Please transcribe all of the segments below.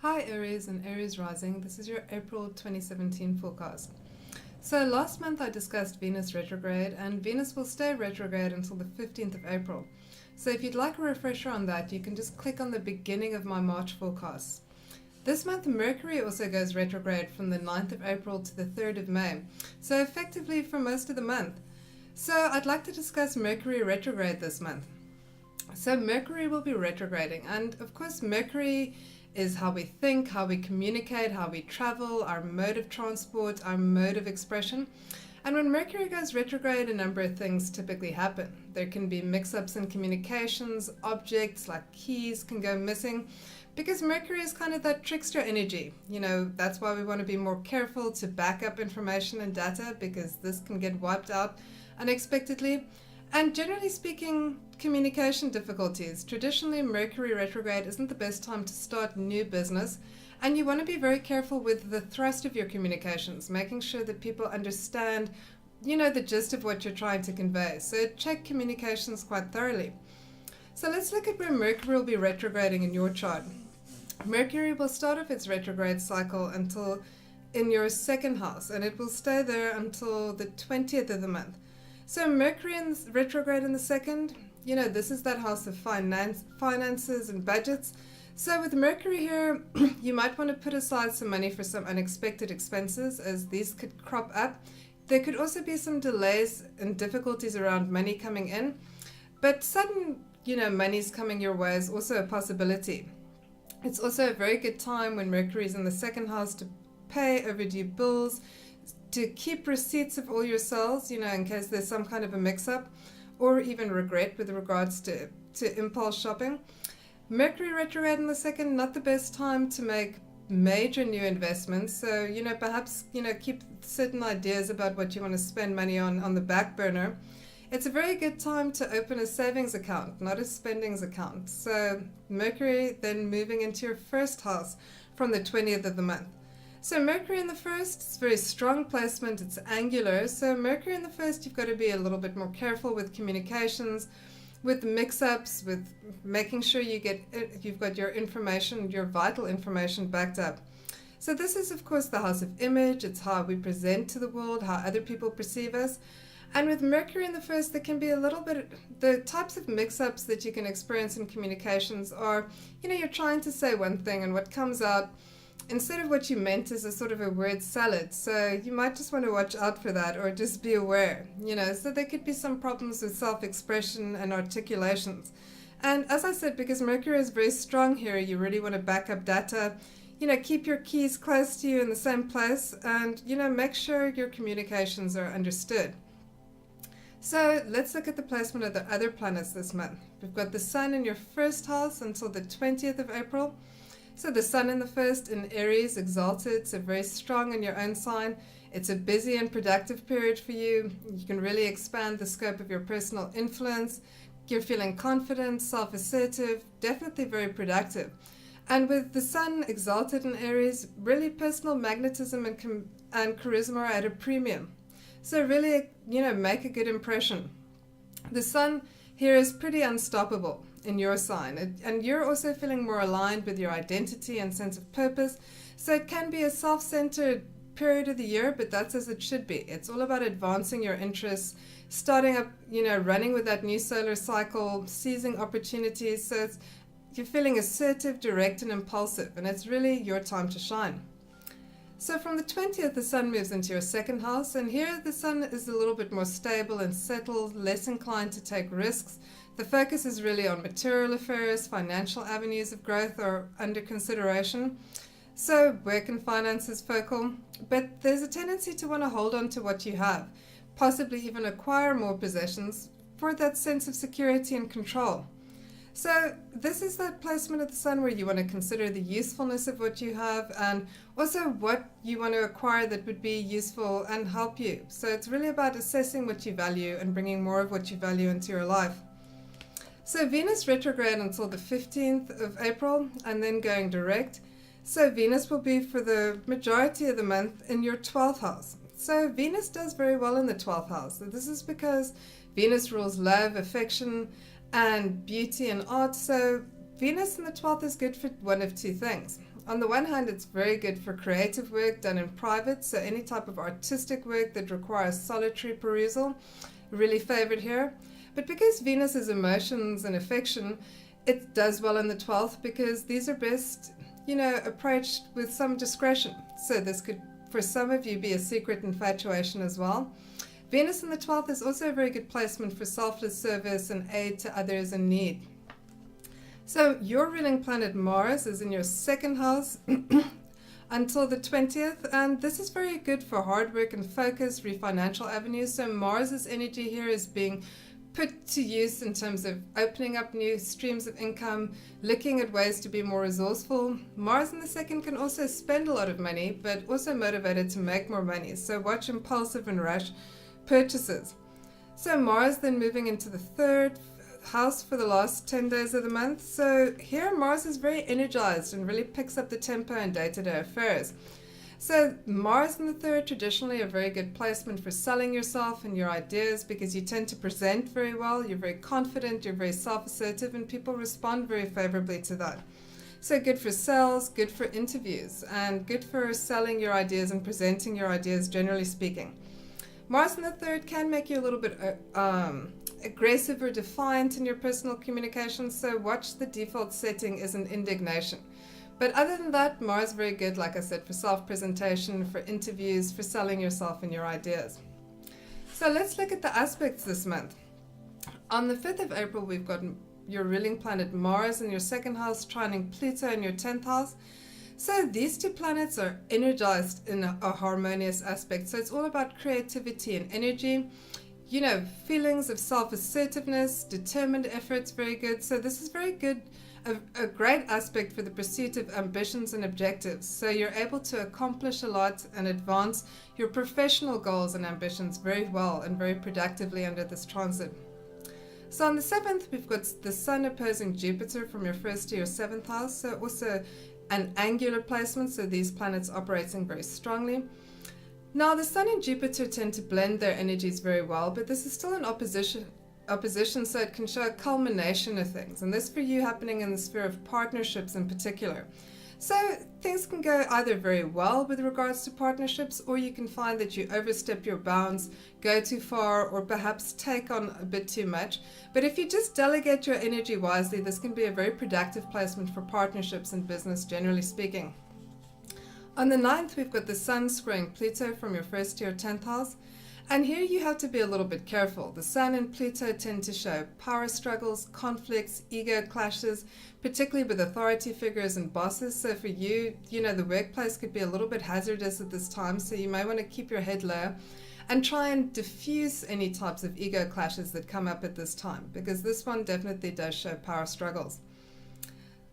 Hi Aries and Aries rising, this is your April 2017 forecast. So last month I discussed Venus retrograde, and Venus will stay retrograde until the 15th of April. So if you'd like a refresher on that, you can just click on the beginning of my March forecasts. This month Mercury also goes retrograde from the 9th of April to the 3rd of May, so effectively for most of the month. So I'd like to discuss Mercury retrograde this month. So Mercury will be retrograding, and of course Mercury is how we think, how we communicate, how we travel, our mode of transport, our mode of expression. And when Mercury goes retrograde, a number of things typically happen. There can be mix-ups in communications, objects like keys can go missing, because Mercury is kind of that trickster energy. You know, that's why we want to be more careful to back up information and data, because this can get wiped out unexpectedly. And generally speaking, communication difficulties. Traditionally, Mercury retrograde isn't the best time to start new business, and you want to be very careful with the thrust of your communications, making sure that people understand, the gist of what you're trying to convey. So check communications quite thoroughly. So let's look at where Mercury will be retrograding in your chart. Mercury will start off its retrograde cycle until in your second house, and it will stay there until the 20th of the month. So Mercury in retrograde in the second, this is that house of finances and budgets. So with Mercury here, you might want to put aside some money for some unexpected expenses, as these could crop up. There could also be some delays and difficulties around money coming in, but sudden, money's coming your way is also a possibility. It's also a very good time when Mercury is in the second house to pay overdue bills, to keep receipts of all your sales, in case there's some kind of a mix-up or even regret with regards to impulse shopping. Mercury retrograde in the second, not the best time to make major new investments. So, perhaps, keep certain ideas about what you want to spend money on the back burner. It's a very good time to open a savings account, not a spendings account. So Mercury then moving into your first house from the 20th of the month. So Mercury in the first, it's very strong placement, it's angular. So Mercury in the first, you've got to be a little bit more careful with communications, with mix-ups, with making sure you've got your information, your vital information backed up. So this is of course the house of image, it's how we present to the world, how other people perceive us. And with Mercury in the first, there can be a little bit, the types of mix-ups that you can experience in communications are, you're trying to say one thing and what comes out instead of what you meant is a sort of a word salad. So you might just want to watch out for that, or just be aware, so there could be some problems with self-expression and articulations. And as I said, because Mercury is very strong here, you really want to back up data, keep your keys close to you in the same place, and, make sure your communications are understood. So let's look at the placement of the other planets this month. We've got the Sun in your first house until the 20th of April. So the Sun in the first in Aries, exalted, so very strong in your own sign. It's a busy and productive period for you. You can really expand the scope of your personal influence. You're feeling confident, self-assertive, definitely very productive. And with the Sun exalted in Aries, really personal magnetism and charisma are at a premium. So really, make a good impression. The Sun here is pretty unstoppable in your sign, and you're also feeling more aligned with your identity and sense of purpose. So it can be a self-centered period of the year, but that's as it should be. It's all about advancing your interests, starting up, running with that new solar cycle, seizing opportunities. So you're feeling assertive, direct, and impulsive, and it's really your time to shine. So from the 20th, the Sun moves into your second house, and here the Sun is a little bit more stable and settled, less inclined to take risks. The focus is really on material affairs, financial avenues of growth are under consideration. So work and finance is focal, but there's a tendency to want to hold on to what you have, possibly even acquire more possessions for that sense of security and control. So this is that placement of the Sun where you want to consider the usefulness of what you have, and also what you want to acquire that would be useful and help you. So it's really about assessing what you value and bringing more of what you value into your life. So Venus retrograde until the 15th of April and then going direct. So Venus will be for the majority of the month in your 12th house. So Venus does very well in the 12th house. So this is because Venus rules love, affection, and beauty and art. So Venus in the 12th is good for one of two things. On the one hand, it's very good for creative work done in private, so any type of artistic work that requires solitary perusal, really favored here. But because Venus is emotions and affection, it does well in the 12th because these are best, approached with some discretion. So this could, for some of you, be a secret infatuation as well. Venus in the 12th is also a very good placement for selfless service and aid to others in need. So your ruling planet Mars is in your second house until the 20th, and this is very good for hard work and focus, financial avenues. So Mars's energy here is being put to use in terms of opening up new streams of income, looking at ways to be more resourceful. Mars in the second can also spend a lot of money, but also motivated to make more money. So watch impulsive and rash purchases. So Mars then moving into the third house for the last 10 days of the month. So here Mars is very energized and really picks up the tempo in day-to-day affairs. So Mars in the third, traditionally a very good placement for selling yourself and your ideas because you tend to present very well, you're very confident, you're very self-assertive, and people respond very favorably to that. So good for sales, good for interviews, and good for selling your ideas and presenting your ideas, generally speaking. Mars in the third can make you a little bit aggressive or defiant in your personal communication, so watch the default setting is an indignation. But other than that, Mars is very good, like I said, for self-presentation, for interviews, for selling yourself and your ideas. So let's look at the aspects this month. On the 5th of April, we've got your ruling planet Mars in your second house, trining Pluto in your 10th house. So these two planets are energized in a harmonious aspect. So it's all about creativity and energy. Feelings of self-assertiveness, determined efforts, very good. So this is very good, a great aspect for the pursuit of ambitions and objectives. So you're able to accomplish a lot and advance your professional goals and ambitions very well and very productively under this transit. So on the 7th, we've got the Sun opposing Jupiter from your 1st to your 7th house. So also an angular placement, so these planets operating very strongly. Now, the Sun and Jupiter tend to blend their energies very well, but this is still an opposition, so it can show a culmination of things, and this for you happening in the sphere of partnerships in particular. So things can go either very well with regards to partnerships, or you can find that you overstep your bounds, go too far, or perhaps take on a bit too much. But if you just delegate your energy wisely, this can be a very productive placement for partnerships in business, generally speaking. On the 9th, we've got the Sun squaring Pluto from your 1st to your 10th house. And here you have to be a little bit careful. The Sun and Pluto tend to show power struggles, conflicts, ego clashes, particularly with authority figures and bosses. So for you, the workplace could be a little bit hazardous at this time. So you may want to keep your head low and try and diffuse any types of ego clashes that come up at this time, because this one definitely does show power struggles.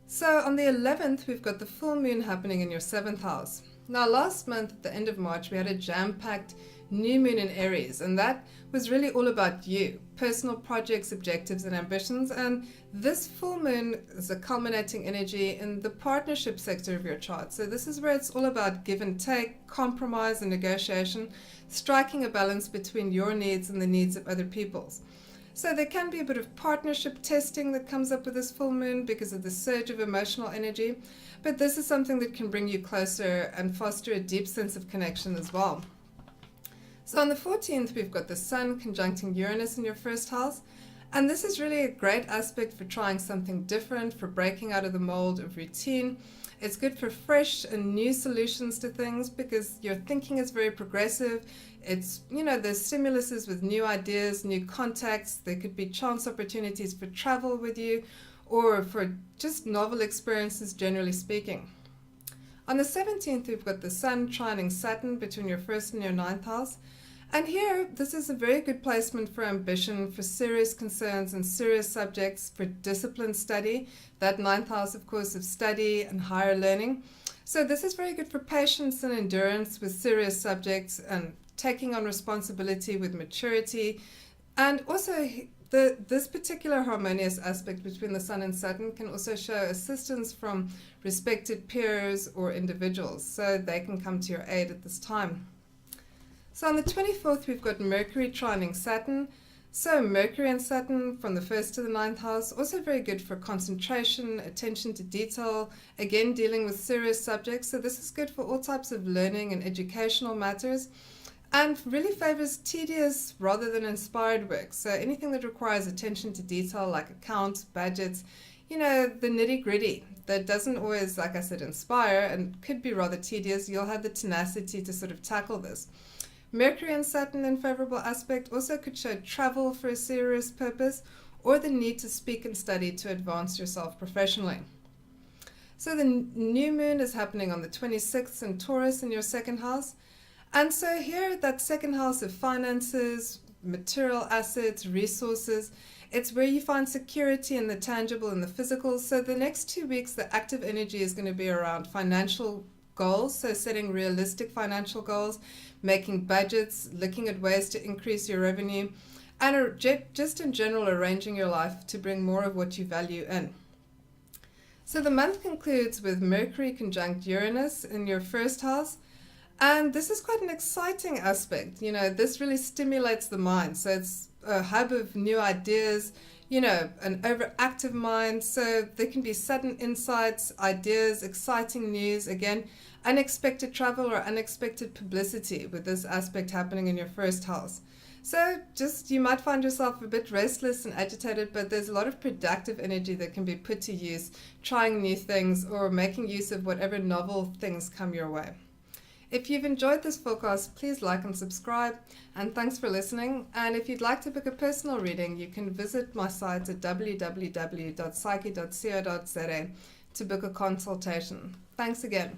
So on the 11th, we've got the full moon happening in your 7th house. Now last month, at the end of March, we had a jam-packed new moon in Aries, and that was really all about you, personal projects, objectives, and ambitions. And this full moon is a culminating energy in the partnership sector of your chart. So this is where it's all about give and take, compromise and negotiation, striking a balance between your needs and the needs of other people's. So there can be a bit of partnership testing that comes up with this full moon because of the surge of emotional energy, but this is something that can bring you closer and foster a deep sense of connection as well. So on the 14th, we've got the Sun conjuncting Uranus in your 1st house, and this is really a great aspect for trying something different, for breaking out of the mold of routine. It's good for fresh and new solutions to things because your thinking is very progressive. It's, there's stimuluses with new ideas, new contacts. There could be chance opportunities for travel with you or for just novel experiences, generally speaking. On the 17th, we've got the Sun trining Saturn between your 1st and your 9th house. And here, this is a very good placement for ambition, for serious concerns and serious subjects, for disciplined study. That 9th house, of course, of study and higher learning. So this is very good for patience and endurance with serious subjects and taking on responsibility with maturity. And also, this particular harmonious aspect between the Sun and Saturn can also show assistance from respected peers or individuals. So they can come to your aid at this time. So on the 24th, we've got Mercury trining Saturn. So Mercury and Saturn from the 1st to the 9th house, also very good for concentration, attention to detail, again dealing with serious subjects. So this is good for all types of learning and educational matters, and really favors tedious rather than inspired work. So anything that requires attention to detail, like accounts, budgets, the nitty gritty that doesn't always, like I said, inspire and could be rather tedious, you'll have the tenacity to sort of tackle this. Mercury and Saturn in favorable aspect also could show travel for a serious purpose, or the need to speak and study to advance yourself professionally. So the new moon is happening on the 26th in Taurus in your second house. And so here, that second house of finances, material assets, resources, it's where you find security in the tangible and the physical. So the next 2 weeks, the active energy is going to be around financial goals, so setting realistic financial goals, making budgets, looking at ways to increase your revenue, and just in general arranging your life to bring more of what you value in. So the month concludes with Mercury conjunct Uranus in your first house, and this is quite an exciting aspect. This really stimulates the mind, so it's a hub of new ideas, an overactive mind, so there can be sudden insights, ideas, exciting news, again, unexpected travel or unexpected publicity with this aspect happening in your first house. So you might find yourself a bit restless and agitated, but there's a lot of productive energy that can be put to use, trying new things or making use of whatever novel things come your way. If you've enjoyed this forecast, please like and subscribe, and thanks for listening. And if you'd like to book a personal reading, you can visit my site at www.psyche.co.za to book a consultation. Thanks again.